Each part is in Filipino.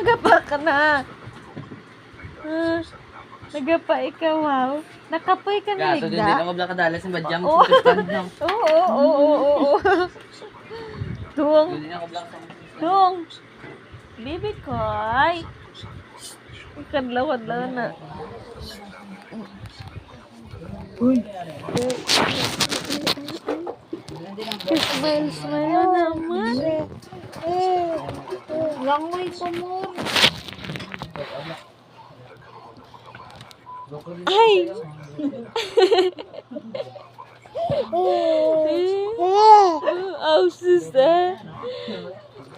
nagapa ka na. Nagapa ikaw, wow. Nakapoy ka na Gato din ligda. ako bla kadalas ng badyam Oo. sa stand lang. Oo. Tung. Hindi ako bla sa. Tung. Baby koy. Kadlaw-kadlaw na. Uy. Smile na naman. Langoy ko mo. Ay! Oh, sus ah.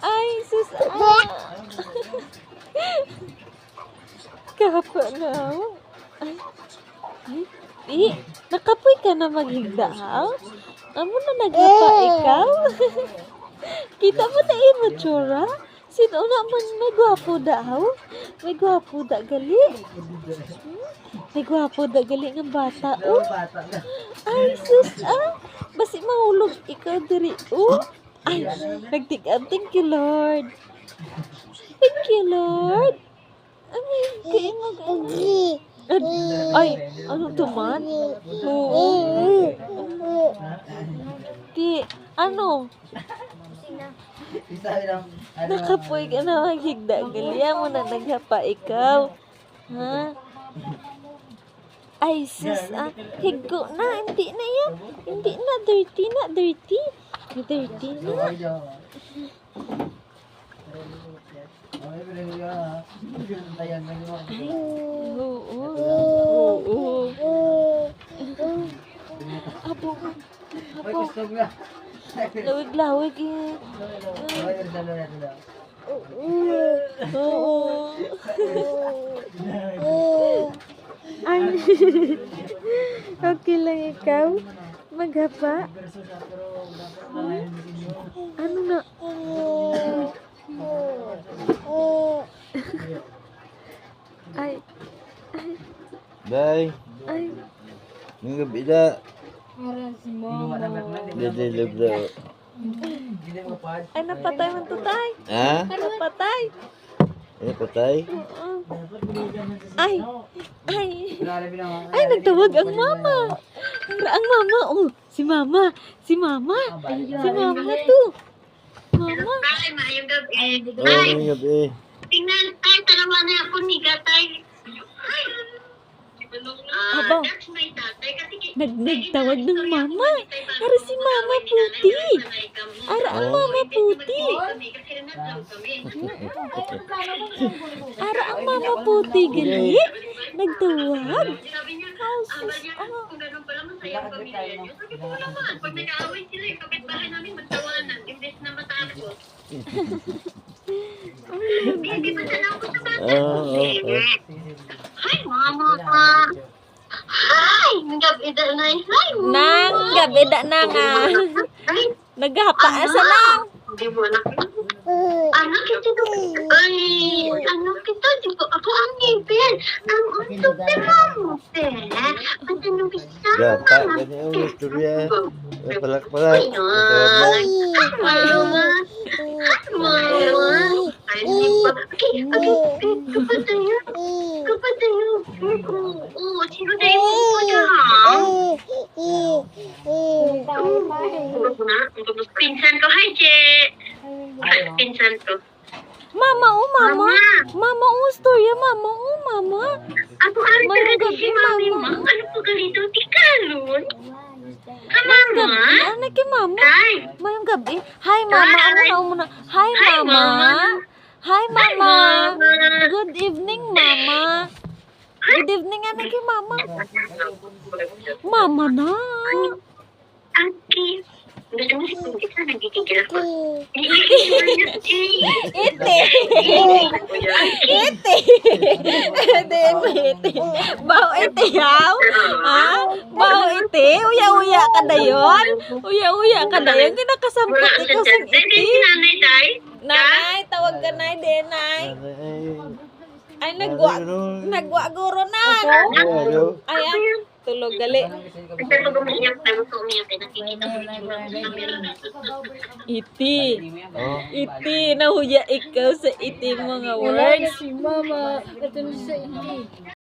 Ay, sus ah. Kapa na. Ay, di. Nakapoy ka na maghigdaaw? Amo na nagapa ikaw? Kita mo na immatura? Sino naman may gwapo daw? May gwapo da gali? May gwapo da gali ng bata, oh. Ay, sus, ah. Basi mahulog ikaw diri, oh. Ay, nagtigan. Thank you, Lord. Thank you, Lord. Ay, kaingog. Ay, ano to man? Oo. Di, ano? Nakapoy ka na maghigda. Galia mo na naghapa ikaw. Ha? Ay, sis, ah. Higo na. Hindi na yan. Hindi na. Dirty na. Dirty. Dirty na. Oo. Abo. Lawig-lawig eh. Oo. Ay. Okay lang ikaw. Maghapa. Ano na? Ay. Day, Ay. ng gabi na. Didilog na. Ay, napatay man to, tay. Ha? Napatay. Ano patay? Ay. Ay. Ay, nagtawag ang mama. Ang mama. Oh, si mama. Si mama. Si mama to. Mama. Ay, maayong gabi. Oo, ng gabi. Tingnan, ay, tanawan na ako ni Gatay. Ay, Aba. that's my tatay. Kasi Nagtawag ng mama. Para si mama puti. Ara ang mama puti. Ara ang mama puti. Gali. Nagtawag. Sabi niya, kung ganun pala masaya ang pamilya niyo. Sabi ko naman, pag nag-aaway sila, yung kapitbahay namin magtawanan. Imbes na matapos. Hindi ba sana ako sa bata? Hi, mama ka. Hi, nagabida na. Hi, mama. Nang gabi da na nga. Ay, Naghapa sa nang. hindi mo anak. Anak kita to. Ay, anak kita. Di ko ako ang ngipin. Ang untog na mamo, pe. Ang tanong bisa. Gata, ganyan ang istorya. Palak-palak. Ay, mama. Mama. Ay, di ba? Okay. Kapag tayo. Kapag tayo. Oo, sino na yung upo niya, ha? Pinsan ko, hi, Je. Pinsan ko. Mama, oh mama. Mama, oh storya. Mama, oh mama. Ako ari Mayroong talaga si gabi, Mami, mama. Ma. Ano po galito? Di ka nun? Ha, Mama? Ano kay mama? Hi. Mayong gabi. Hi, mama. Amo na. Hi, Hi, mama. Mama. Hi, mama. Mama. Good evening, mama. Good evening, ano kay mama? Mama na. Ate. Gusto mo si Kuya ka? Nagkikigil ako. Ite. Ite. Then, ite. Bao ite, yaw. Ha? Bao ite. Uya-uya ka na yun. Uya-uya ka na yun. Kinakasampot ikaw sa Hindi ite. si Nanay, Day. Nanay, tawag ka na, denay. Ay, nagwa guro na. Ay, tulog gali. Pero pag umiiyak tayo, kung umiiyak tayo, nakikita ko yung camera. Iti. Oh. Iti, nahuya ikaw sa iti mga words. Si mama, ito na sa hindi.